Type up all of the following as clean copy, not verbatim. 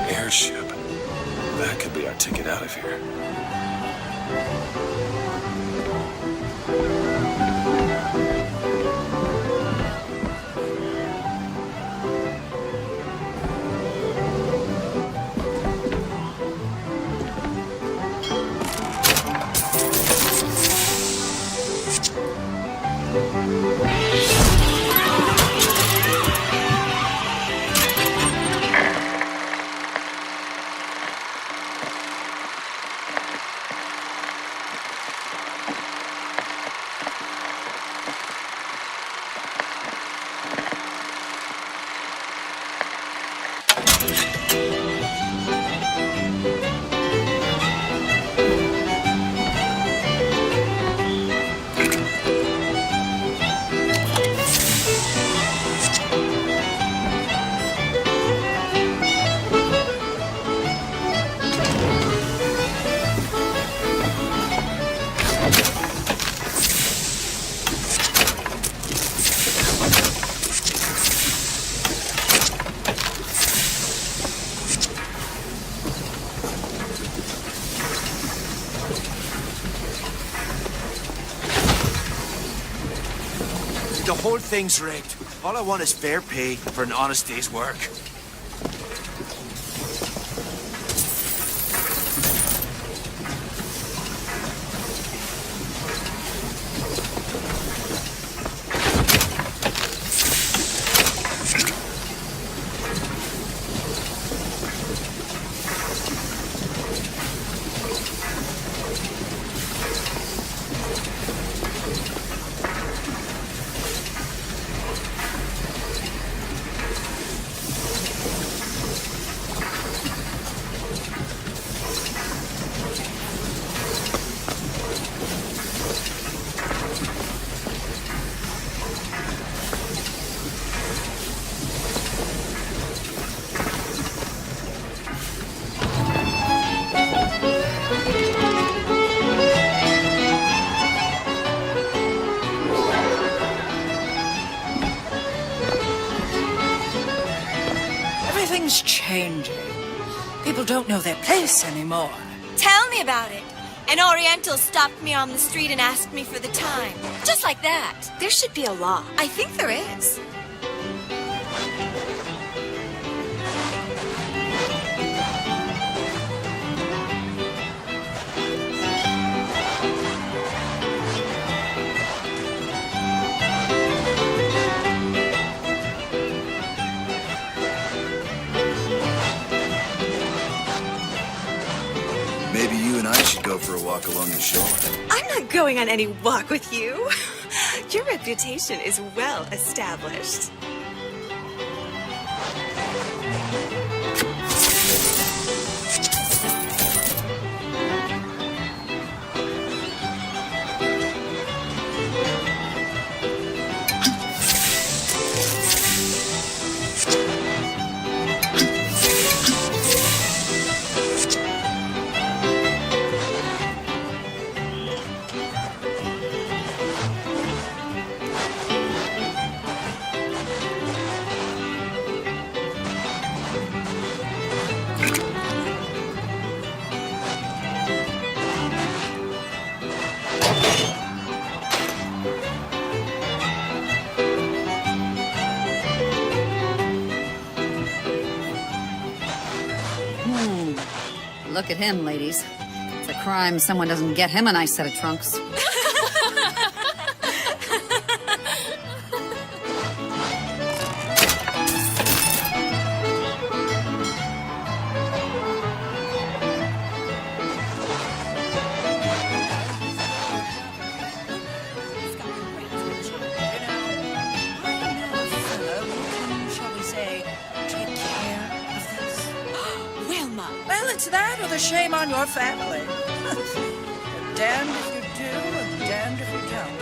Airship. That could be our ticket out of here. The whole thing's rigged. All I want is fair pay for an honest day's work. Everything's changing. People don't know their place anymore. Tell me about it. An Oriental stopped me on the street and asked me for the time. Just like that. There should be a law. I think there is. Maybe you and I should go for a walk along the shore. I'm not going on any walk with you. Your reputation is well established. Look at him, ladies. It's a crime someone doesn't get him a nice set of trunks. Well, it's that or the shame on your family. Damned if you do and damned if you don't.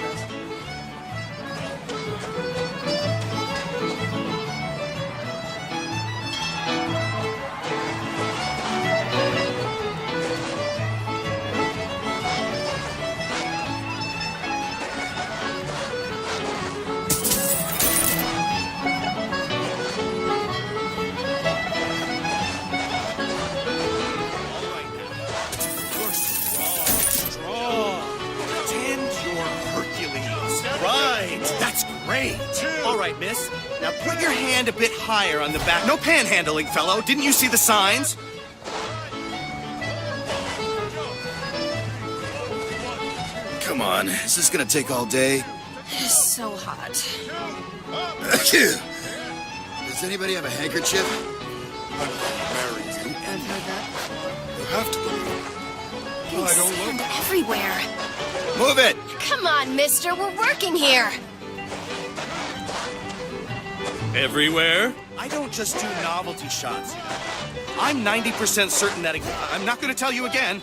Right, that's great. All right, miss. Now put your hand a bit higher on the back. No panhandling, fellow. Didn't you see the signs? Come on, is this gonna take all day? It's so hot. Does anybody have a handkerchief? I've heard that. You have to believe it. Oh, I don't look. Everywhere. Move it! Come on, mister. We're working here. Everywhere? I don't just do novelty shots. I'm 90% certain that I'm not going to tell you again.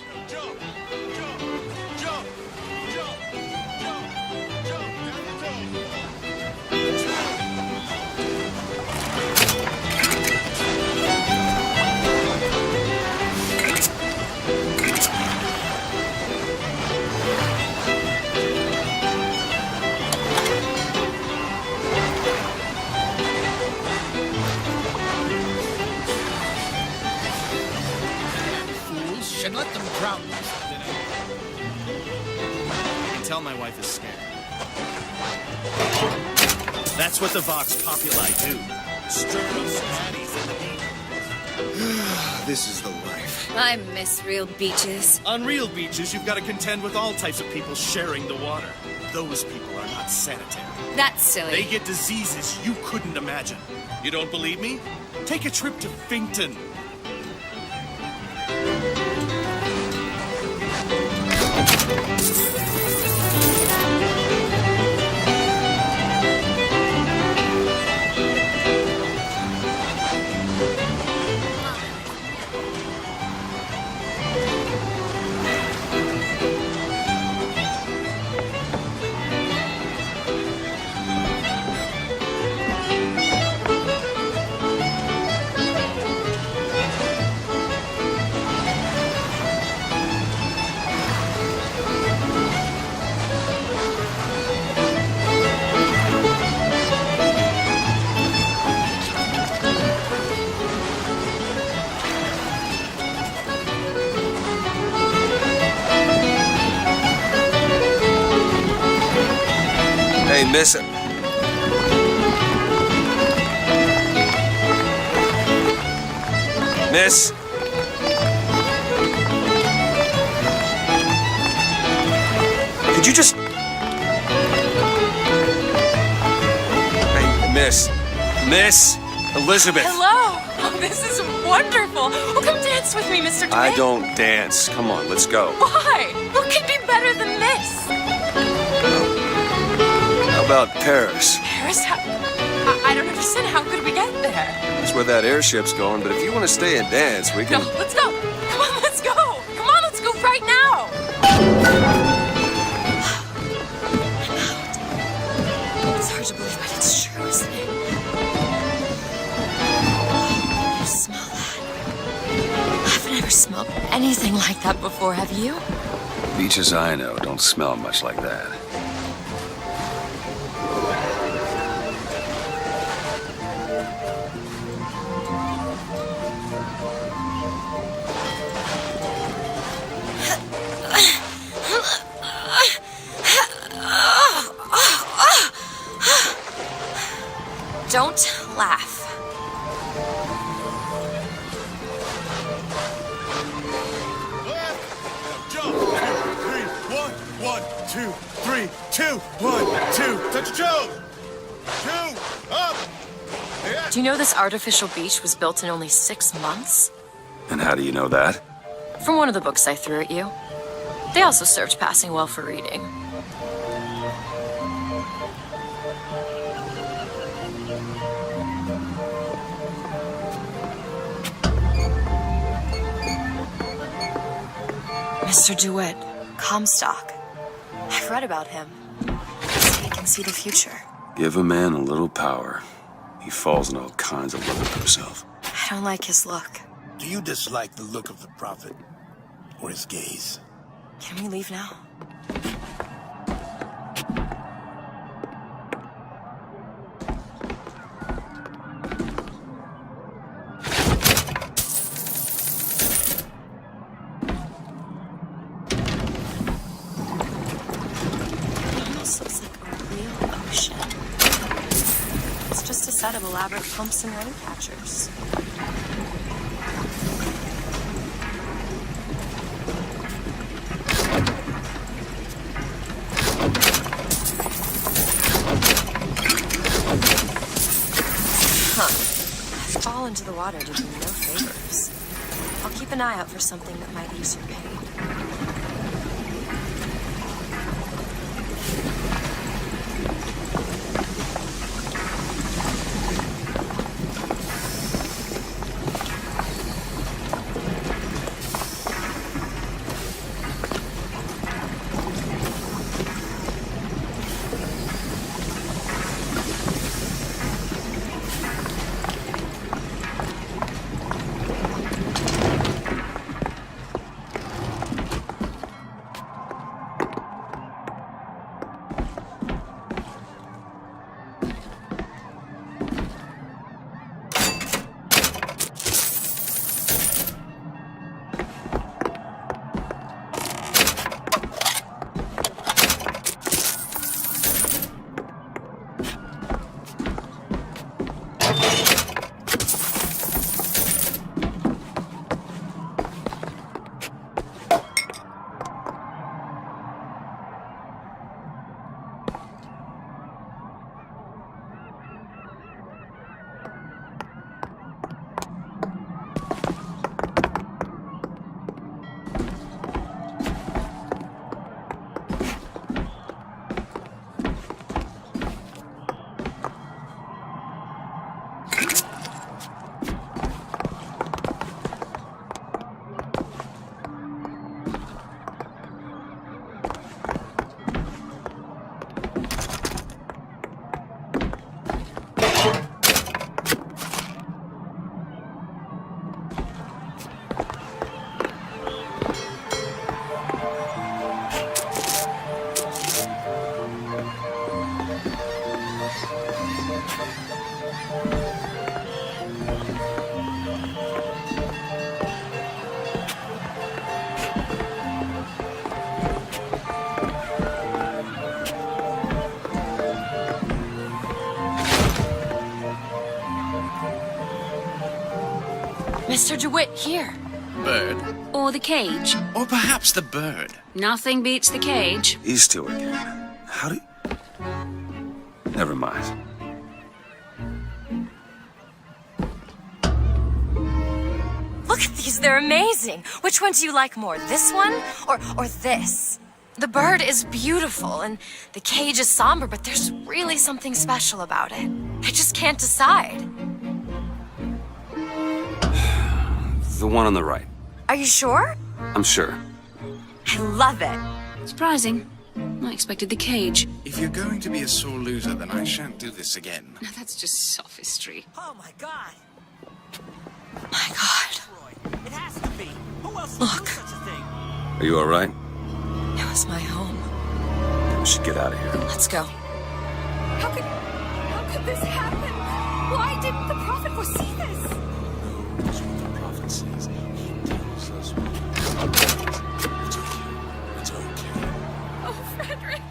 And let them drown you. I can tell my wife is scared. That's what the Vox Populi do. Stir us baddies in the heat. This is the life. I miss real beaches. On real beaches, you've got to contend with all types of people sharing the water. Those people are not sanitary. That's silly. They get diseases you couldn't imagine. You don't believe me? Take a trip to Finkton. Hey, miss it. Miss? Could you just... Hey, miss. Miss Elizabeth. Hello! Oh, this is wonderful. Oh, come dance with me, Mr. DeWitt. I don't dance. Come on, let's go. Why? What could be better than this? How about Paris? Paris? I don't understand. How could we get there? That's where that airship's going, but if you want to stay and dance, we No, can... let's go. Come on, let's go. Come on, let's go right now. It's hard to believe, but it's true, isn't it? You smell that? I've never smelled anything like that before, have you? Beaches I know don't smell much like that. Don't laugh. Jump! 2, 3, 1, 1, 2, 3, 2, 1, 2. Touch your toes! 2, up! Yeah. Do you know this artificial beach was built in only 6 months? And how do you know that? From one of the books I threw at you. They also served passing well for reading. Mr. DeWitt, Comstock. I've read about him. He can see the future. Give a man a little power. He falls in all kinds of love with himself. I don't like his look. Do you dislike the look of the prophet? Or his gaze? Can we leave now? Almost looks like a real ocean. set of elaborate pumps and rain catchers. Fall into the water did you no favors. I'll keep an eye out for something that might ease your pain. Mr. DeWitt, here. Bird? Or the cage. Or perhaps the bird? Nothing beats the cage. These two again. How do you... Never mind. Look at these, they're amazing. Which one do you like more, this one or this? The bird is beautiful and the cage is somber, but there's really something special about it. I just can't decide. The one on the right. Are you sure? I'm sure. I love it. Surprising. I expected the cage. If you're going to be a sore loser, then I shan't do this again. Now that's just sophistry. Oh my god! My God. It has to be. Who else would do such a thing? Are you all right? It was my home. We should get out of here. Let's go. How could this happen? Why didn't the prophet foresee this? That's what the prophet says. He tells us it's okay. Oh, Frederick.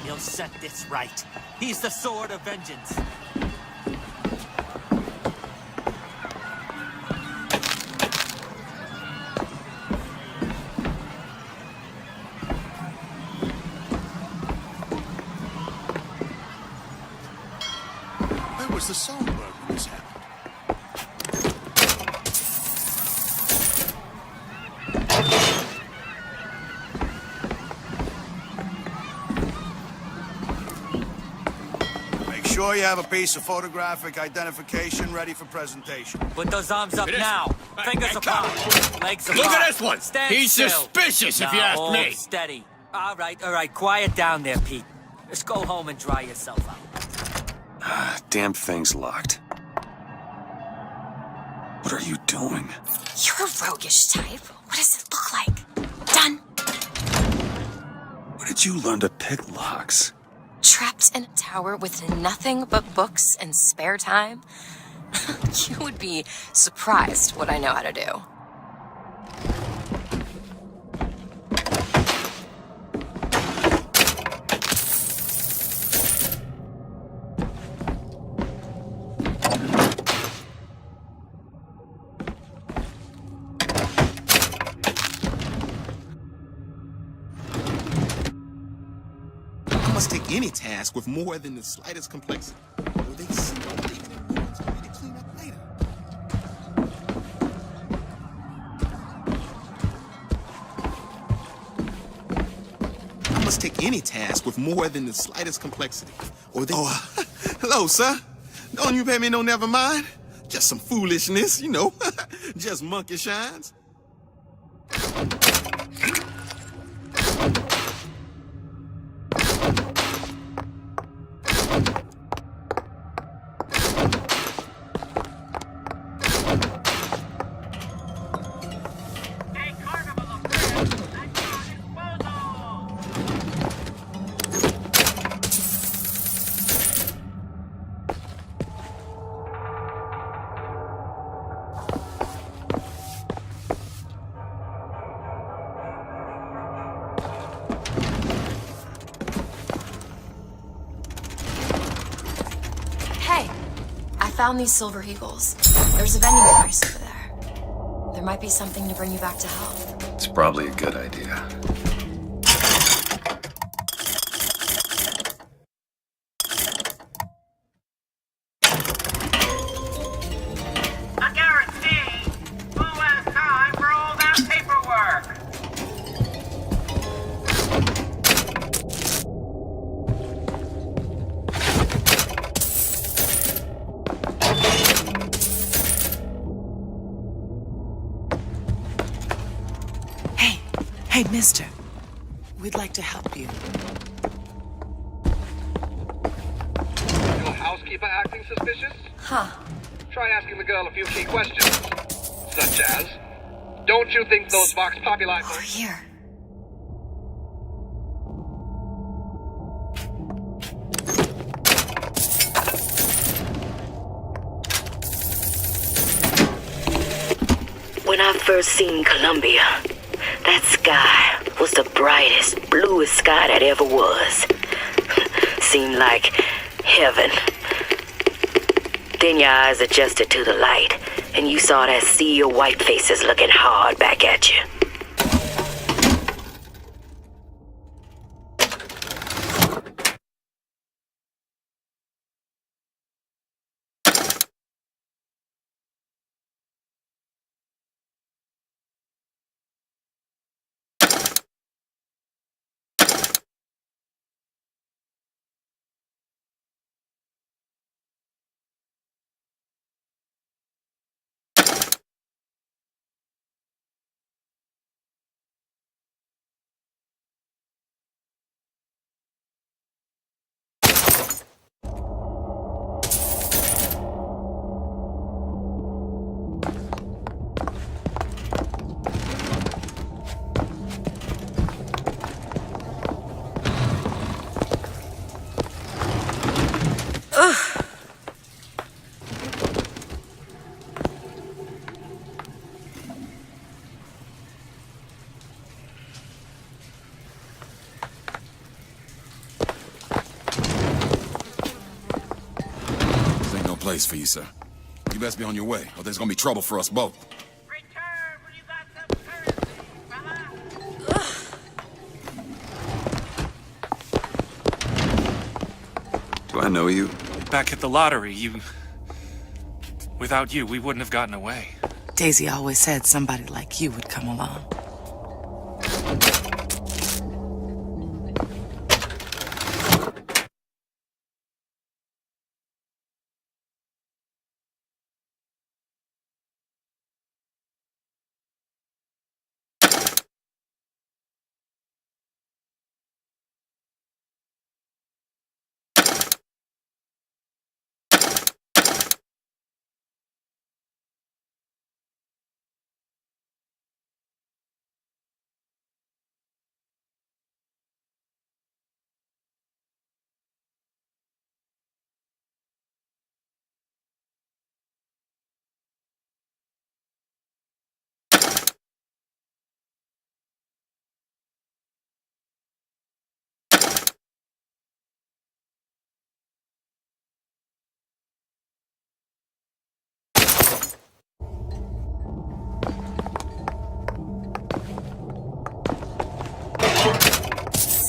He'll set this right. He's the sword of vengeance. Where was the songbird when this happened? Make sure you have a piece of photographic identification ready for presentation. Put those arms up now. Fingers apart. Legs apart. Look at this one. Stand He's still. suspicious, if you Now, ask hold me. Steady. All right. Quiet down there, Pete. Just go home and dry yourself out. Damn thing's locked. What are you doing? You're a roguish type. What does it look like? Done. Where did you learn to pick locks? Trapped in a tower with nothing but books and spare time? You would be surprised what I know how to do. I must take any task with more than the slightest complexity. Or they see all the ignorant for me to clean up later. I must take any task with more than the slightest complexity. Or they... Oh, hello, sir. Don't you pay me no never mind? Just some foolishness, you know. Just monkey shines. Found these silver eagles. There's a vending device over there. There might be something to bring you back to health. It's probably a good idea. I guarantee who has time for all that paperwork? Hey, mister. We'd like to help you. Your housekeeper acting suspicious? Huh. Try asking the girl a few key questions. Such as, don't you think those Vox Populi... Over here. When I first seen Columbia, that sky was the brightest, bluest sky that ever was. Seemed like heaven. Then your eyes adjusted to the light, and you saw that sea of white faces looking hard back at you. Place for you, sir. You best be on your way, or there's gonna be trouble for us both. Do I know you? Back at the lottery, without you, we wouldn't have gotten away. Daisy always said somebody like you would come along.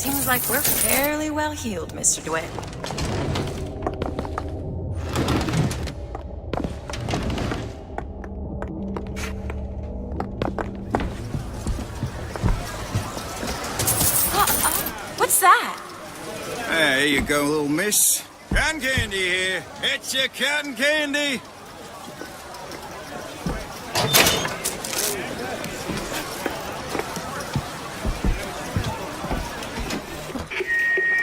Seems like we're fairly well healed, Mr. DeWitt. What's that? There you go, little miss. Cotton candy here. It's your cotton candy.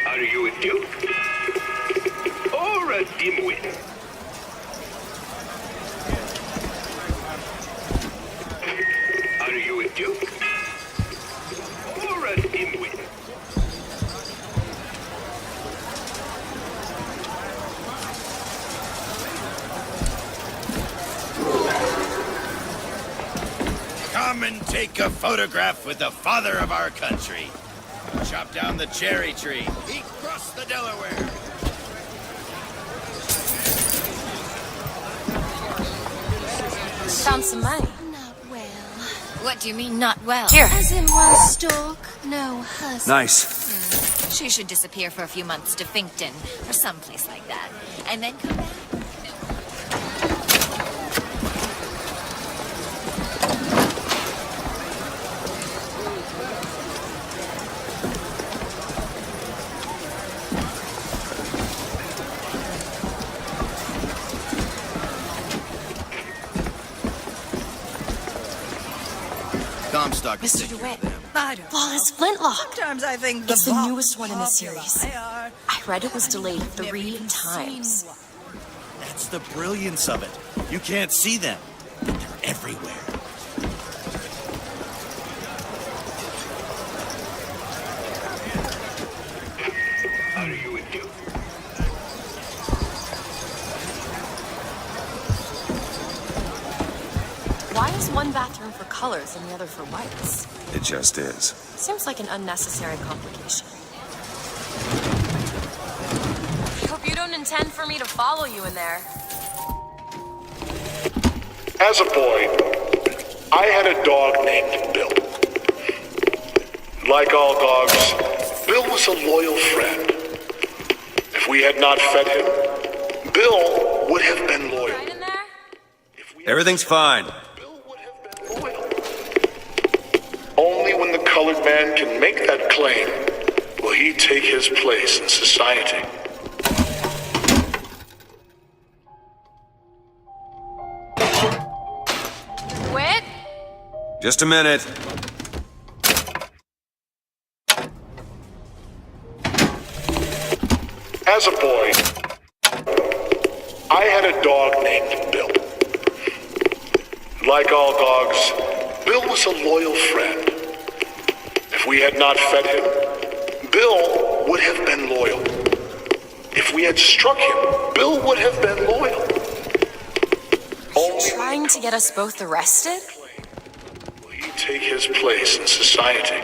Are you a duke? Or a dimwit? Are you a duke? Or a dimwit? Come and take a photograph with the father of our country. Chop down the cherry tree. He crossed the Delaware. Found some money. Not well. What do you mean, not well? Here. As in one stalk, no husk. Nice. She should disappear for a few months to Finkton or someplace like that, and then come back. Comstock. Mr. DeWitt. Flawless flintlock. Sometimes I think It's the vault newest one in the popular. series. They are. I read it was delayed 3 times. That's the brilliance of it. You can't see them, but they're everywhere. Are you a duke? Why is one bathroom for colors and the other for whites? It just is. Seems like an unnecessary complication. I hope you don't intend for me to follow you in there. As a boy, I had a dog named Bill. Like all dogs, Bill was a loyal friend. If we had not fed him, Bill would have been loyal. Right in there? Everything's fine. Only when the colored man can make that claim will he take his place in society. Wait. Just a minute. As a boy, I had a dog named Bill. Like all dogs, Bill was a loyal friend. If we had not fed him, Bill would have been loyal. If we had struck him, Bill would have been loyal. Are you trying to get us both arrested? Will he take his place in society?